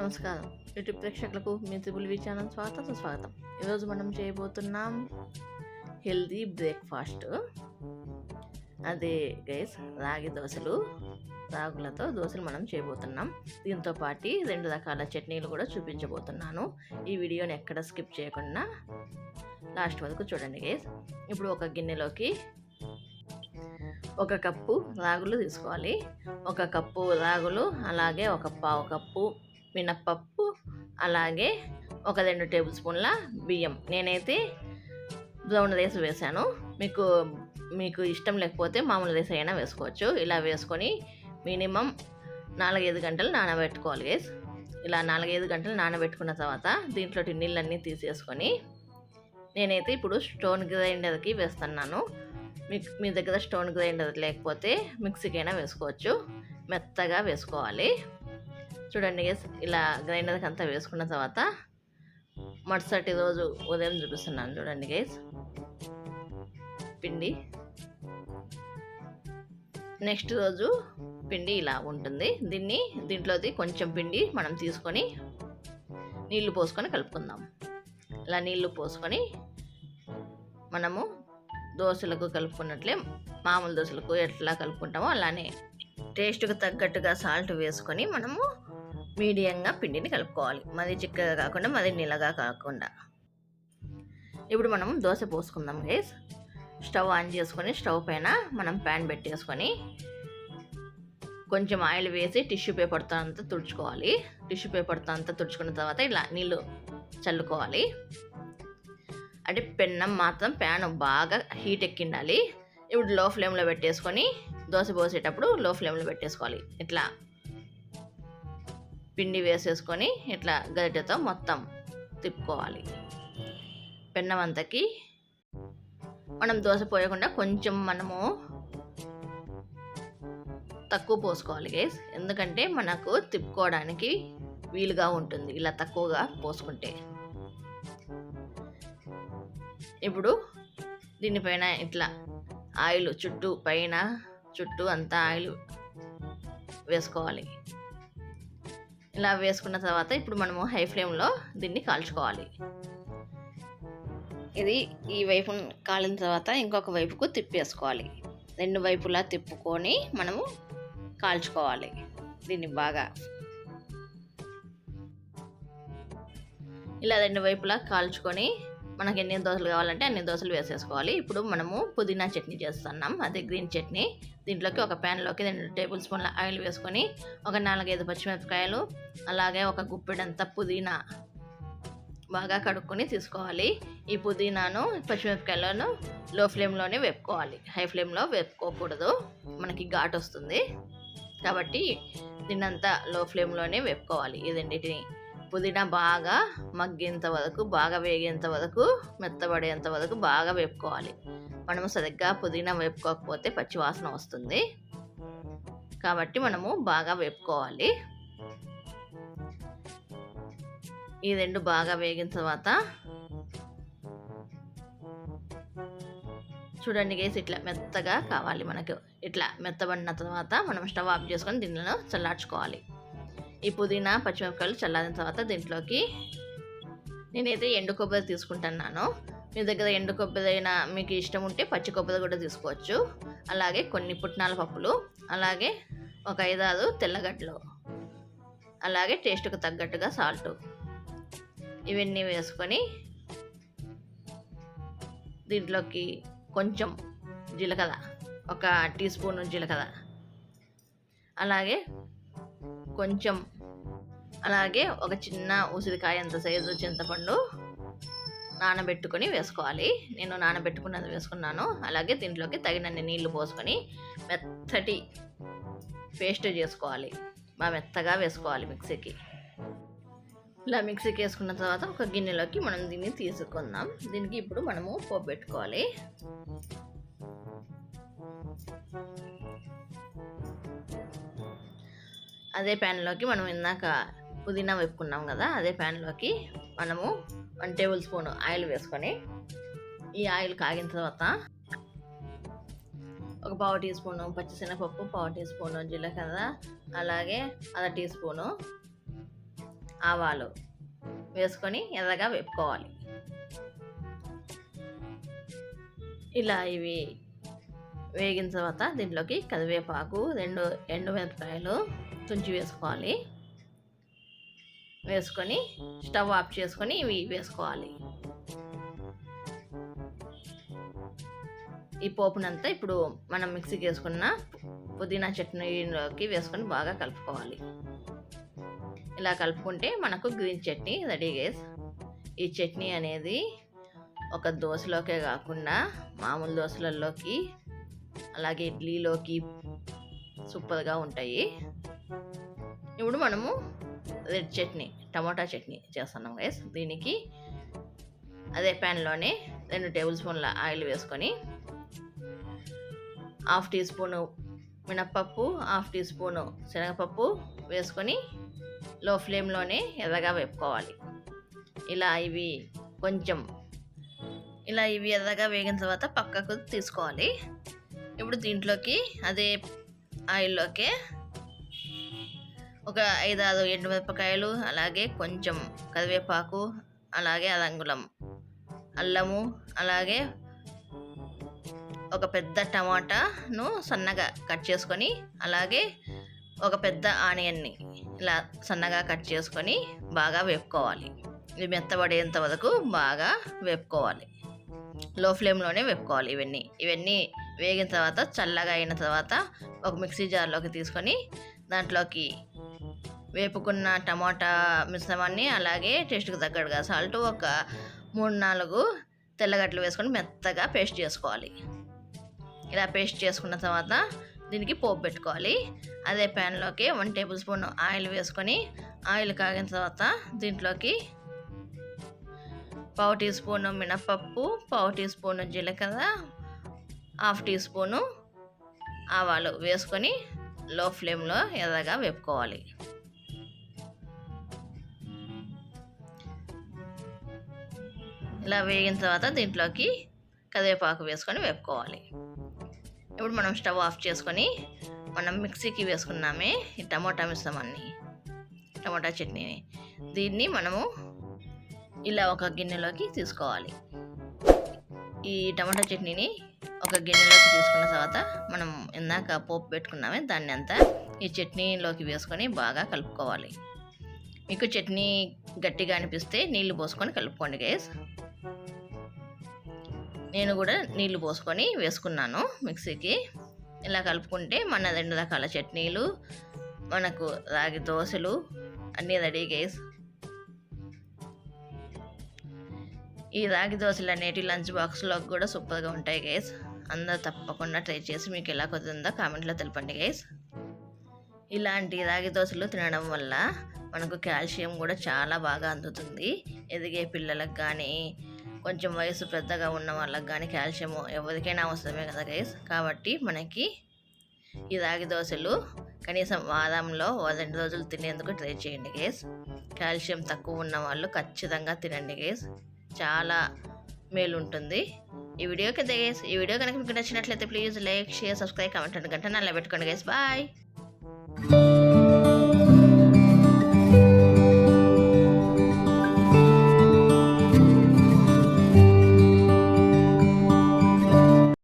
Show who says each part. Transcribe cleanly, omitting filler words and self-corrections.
Speaker 1: నమస్కారం యూట్యూబ్ ప్రేక్షకులకు మీ triple channel సుస్వాగతం. ఈరోజు మనం చేయబోతున్నాం హెల్దీ బ్రేక్ఫాస్ట్. అదే గైస్ రాగి దోశలు, రాగులతో దోశలు మనం చేయబోతున్నాం. దీంతో పాటు 2 రకాల చట్నీలు కూడా చూపించబోతున్నాను. ఈ వీడియోని ఎక్కడ స్కిప్ చేయకుండా లాస్ట్ వరకు చూడండి గైస్. ఇప్పుడు ఒక గిన్నెలోకి 1 కప్పు రాగులు తీసుకోవాలి. 1 కప్పు రాగులు, అలాగే 1 పావు కప్పు మినప్పప్పు, అలాగే 2 టేబుల్ స్పూన్ల బియ్యం. నేనైతే బ్రౌన్ రైస్ వేసాను. మీకు ఇష్టం లేకపోతే మామూలు రైస్ అయినా వేసుకోవచ్చు. ఇలా వేసుకొని మినిమం 4-5 గంటలు నానబెట్టుకోవాలి గైస్. ఇలా 4-5 గంటలు నానబెట్టుకున్న తర్వాత దీంట్లోటి నీళ్ళన్నీ తీసేసుకొని నేనైతే ఇప్పుడు స్టోన్ గ్రైండర్కి వేస్తున్నాను. మీ దగ్గర స్టోన్ గ్రైండర్ లేకపోతే మిక్సీకైనా వేసుకోవచ్చు. మెత్తగా వేసుకోవాలి. చూడండి గైస్, ఇలా గ్రైండర్కి అంతా వేసుకున్న తర్వాత మరుసటి రోజు ఉదయం చూపిస్తున్నాను. చూడండి గైస్, పిండి నెక్స్ట్ రోజు పిండి ఇలా ఉంటుంది. దీంట్లోది కొంచెం పిండి మనం తీసుకొని నీళ్లు పోసుకొని కలుపుకుందాం. ఇలా నీళ్లు పోసుకొని మనము దోశలకు కలుపుకున్నట్లే మామూలు దోశలకు ఎట్లా కలుపుకుంటామో అలానే టేస్ట్కి తగ్గట్టుగా సాల్ట్ వేసుకొని మనము మీడియంగా పిండిని కలుపుకోవాలి. మరి చిక్కగా కాకుండా మరి నీళ్ళగా కాకుండా. ఇప్పుడు మనం దోశ పోసుకుందాం గైస్. స్టవ్ ఆన్ చేసుకొని స్టవ్ పైన మనం ప్యాన్ పెట్టేసుకొని కొంచెం ఆయిల్ వేసి టిష్యూ పేపర్తో అంతా తుడుచుకోవాలి. టిష్యూ పేపర్తో అంతా తుడుచుకున్న తర్వాత ఇలా నీళ్ళు చల్లుకోవాలి. అంటే పెన్నం మాత్రం ప్యాన్ బాగా హీట్ ఎక్కిండాలి. ఇప్పుడు లో ఫ్లేమ్లో పెట్టేసుకొని దోశ పోసేటప్పుడు లో ఫ్లేమ్లో పెట్టేసుకోవాలి. ఇట్లా పిండి వేసేసుకొని ఇట్లా గరిటెతో మొత్తం తిప్పుకోవాలి. పెన్నం అంతకి మనం దోశ పోయకుండా కొంచెం మనము తక్కువ పోసుకోవాలి గైస్. ఎందుకంటే మనకు తిప్పుకోవడానికి వీలుగా ఉంటుంది ఇలా తక్కువగా పోసుకుంటే. ఇప్పుడు దీనిపైన ఇట్లా ఆయిల్ చుట్టూ అంతా ఆయిల్ వేసుకోవాలి. ఇలా వేసుకున్న తర్వాత ఇప్పుడు మనము హై ఫ్లేమ్లో దీన్ని కాల్చుకోవాలి. ఇది ఈ వైపు కాలిన తర్వాత ఇంకొక వైపుకు తిప్పేసుకోవాలి. 2 వైపులా తిప్పుకొని మనము కాల్చుకోవాలి దీన్ని బాగా. ఇలా 2 వైపులా కాల్చుకొని మనకి ఎన్ని దోశలు కావాలంటే అన్ని దోశలు వేసేసుకోవాలి. ఇప్పుడు మనము పుదీనా చట్నీ చేస్తున్నాం, అదే గ్రీన్ చట్నీ. దీంట్లోకి ఒక ప్యాన్లోకి 2 టేబుల్ స్పూన్ల ఆయిల్ వేసుకొని 4-5 పచ్చిమిరపకాయలు, అలాగే 1 గుప్పెడంత పుదీనా బాగా కడుక్కొని తీసుకోవాలి. ఈ పుదీనాను పచ్చిమిరపకాయలను లో ఫ్లేమ్లోనే వేపుకోవాలి. హై ఫ్లేమ్లో వేపుకోకూడదు, మనకి ఘాటు వస్తుంది. కాబట్టి దీన్నంతా లో ఫ్లేమ్లోనే వేపుకోవాలి. ఈ రెండింటిని పుదీనా బాగా మగ్గేంత వరకు, బాగా వేగేంత వరకు, మెత్తబడేంత వరకు బాగా వేపుకోవాలి. మనము సరిగ్గా పుదీనా వేపుకోకపోతే పచ్చి వాసన వస్తుంది. కాబట్టి మనము బాగా వేపుకోవాలి. ఈ 2 బాగా వేగిన తర్వాత చూడండి గైస్, ఇట్లా మెత్తగా కావాలి మనకు. ఇట్లా మెత్తబడిన తర్వాత మనం స్టవ్ ఆఫ్ చేసుకొని దీనిలో చల్లార్చుకోవాలి. ఈ పుదీనా పచ్చిమిరపకాయలు చల్లారిన తర్వాత దీంట్లోకి నేనైతే ఎండు కొబ్బరి తీసుకుంటున్నాను. మీ దగ్గర ఎండు కొబ్బరి అయినా మీకు ఇష్టం ఉంటే పచ్చి కొబ్బరి కూడా తీసుకోవచ్చు. అలాగే కొన్ని పుట్నాల పప్పులు, అలాగే 5-6 తెల్లగడ్డలు, అలాగే టేస్ట్కి తగ్గట్టుగా సాల్ట్, ఇవన్నీ వేసుకొని దీంట్లోకి కొంచెం జీలకర్ర, 1 టీ స్పూన్ జీలకర్ర, అలాగే కొంచెం, అలాగే 1 చిన్న ఉసిరికాయ అంత సైజు చింతపండు నానబెట్టుకొని వేసుకోవాలి. నేను నానబెట్టుకున్నది వేసుకున్నాను. అలాగే దీంట్లోకి తగినన్ని నీళ్లు పోసుకొని మెత్తటి పేస్ట్ చేసుకోవాలి. బాగా మెత్తగా వేసుకోవాలి మిక్సీకి. ఇలా మిక్సీకి వేసుకున్న తర్వాత ఒక గిన్నెలోకి మనం దీన్ని తీసుకుందాం. దీనికి ఇప్పుడు మనము పోపు పెట్టుకోవాలి. అదే ప్యాన్లోకి మనం ఇందాక పుదీనా వేపుకున్నాం కదా, అదే ప్యాన్లోకి మనము 1 టేబుల్ స్పూన్ ఆయిల్ వేసుకొని ఈ ఆయిల్ కాగిన తర్వాత 1 పావు టీ స్పూను పచ్చిశనగపప్పు, 1 పావు టీ స్పూను జీలకర్ర, అలాగే 1/2 టీ స్పూను ఆవాలు వేసుకొని ఎర్రగా వేపుకోవాలి. ఇలా ఇవి వేగిన తర్వాత దీంట్లోకి కరివేపాకు, 2 ఎండుమిరపకాయలు తుంచి వేసుకోవాలి. వేసుకొని స్టవ్ ఆఫ్ చేసుకొని ఇవి వేసుకోవాలి. ఈ పోపునంతా ఇప్పుడు మనం మిక్సీకి వేసుకున్న పుదీనా చట్నీలోకి వేసుకొని బాగా కలుపుకోవాలి. ఇలా కలుపుకుంటే మనకు గ్రీన్ చట్నీ రెడీ గైస్. ఈ చట్నీ అనేది ఒక దోశలోకే కాకుండా మామూలు దోశలలోకి అలాగే ఇడ్లీలోకి సూపర్గా ఉంటాయి. ఇప్పుడు మనము రెడ్ చట్నీ, టమాటా చట్నీ చేస్తున్నాం గైస్. దీనికి అదే ప్యాన్లోనే 2 టేబుల్ స్పూన్ల ఆయిల్ వేసుకొని 1/2 టీ స్పూను మినప్పప్పు, 1/2 టీ స్పూను శనగపప్పు వేసుకొని లో ఫ్లేమ్లోనే ఎర్రగా వేపుకోవాలి. ఇలా ఇవి ఎర్రగా వేగిన తర్వాత పక్కకు తీసుకోవాలి. ఇప్పుడు దీంట్లోకి అదే ఆయిల్లోకే ఒక 5-6 ఎండుమిరపకాయలు, అలాగే కొంచెం కరివేపాకు, అలాగే అరంగుళం అల్లము, అలాగే ఒక పెద్ద టమాటాను సన్నగా కట్ చేసుకొని, అలాగే ఒక పెద్ద ఆనియన్ని ఇలా సన్నగా కట్ చేసుకొని బాగా వేపుకోవాలి. ఇవి మెత్తబడేంత వరకు బాగా వేపుకోవాలి. లో ఫ్లేమ్లోనే వేపుకోవాలి. ఇవన్నీ వేగిన తర్వాత చల్లగా అయిన తర్వాత ఒక మిక్సీ జార్లోకి తీసుకొని దాంట్లోకి వేపుకున్న టమాటా మిశ్రమాన్ని, అలాగే టేస్ట్కి తగ్గట్టుగా సాల్ట్, ఒక 3-4 తెల్లగడ్డలు వేసుకొని మెత్తగా పేస్ట్ చేసుకోవాలి. ఇలా పేస్ట్ చేసుకున్న తర్వాత దీనికి పోపు పెట్టుకోవాలి. అదే ప్యాన్లోకి 1 టేబుల్ స్పూన్ ఆయిల్ వేసుకొని ఆయిల్ కాగిన తర్వాత దీంట్లోకి 1/2 టీ స్పూను మినప్పప్పు, 1/2 టీ స్పూను జీలకర్ర, 1/2 టీ స్పూను ఆవాలు వేసుకొని లో ఫ్లేమ్లో ఎర్రగా వేపుకోవాలి. ఇలా వేగిన తర్వాత దీంట్లోకి కరివేపాకు వేసుకొని వేపుకోవాలి. ఇప్పుడు మనం స్టవ్ ఆఫ్ చేసుకొని మనం మిక్సీకి వేసుకున్నామే ఈ టమాటా మిశ్రమాన్ని, టమాటా చట్నీని, దీన్ని మనము ఇలా ఒక గిన్నెలోకి తీసుకోవాలి. ఈ టమాటా చట్నీని ఒక గిన్నెలోకి తీసుకున్న తర్వాత మనం ఇందాక పోపు పెట్టుకున్నామే దాన్ని అంతా ఈ చట్నీలోకి వేసుకొని బాగా కలుపుకోవాలి. మీకు చట్నీ గట్టిగా అనిపిస్తే నీళ్లు పోసుకొని కలుపుకోండి గైస్. నేను కూడా నీళ్లు పోసుకొని వేసుకున్నాను మిక్సీకి. ఇలా కలుపుకుంటే మన 2 రకాల చట్నీలు, మనకు రాగి దోశలు అన్నీ రెడీ గైస్. ఈ రాగి దోశలు అనేటి లంచ్ బాక్స్లో కూడా సూపర్గా ఉంటాయి గైస్. అందరూ తప్పకుండా ట్రై చేసి మీకు ఎలా కుదిరిందో కామెంట్లో తెలపండి గైస్. ఇలాంటి రాగి దోశలు తినడం వల్ల మనకు కాల్షియం కూడా చాలా బాగా అందుతుంది. ఎదిగే పిల్లలకు కానీ, కొంచెం వయసు పెద్దగా ఉన్న వాళ్ళకి కానీ కాల్షియం ఎవరికైనా అవసరమే కదా గైస్. కాబట్టి మనకి ఈ రాగి దోశలు కనీసం వారంలో 2 రోజులు తినేందుకు ట్రై చేయండి గైస్. కాల్షియం తక్కువ ఉన్న వాళ్ళు ఖచ్చితంగా తినండి గైస్, చాలా మేలు ఉంటుంది. ఈ వీడియో కనుక మీకు నచ్చినట్లయితే please like, share, subscribe, comment and గంట నల్ల పెట్టుకోండి గైస్. బాయ్.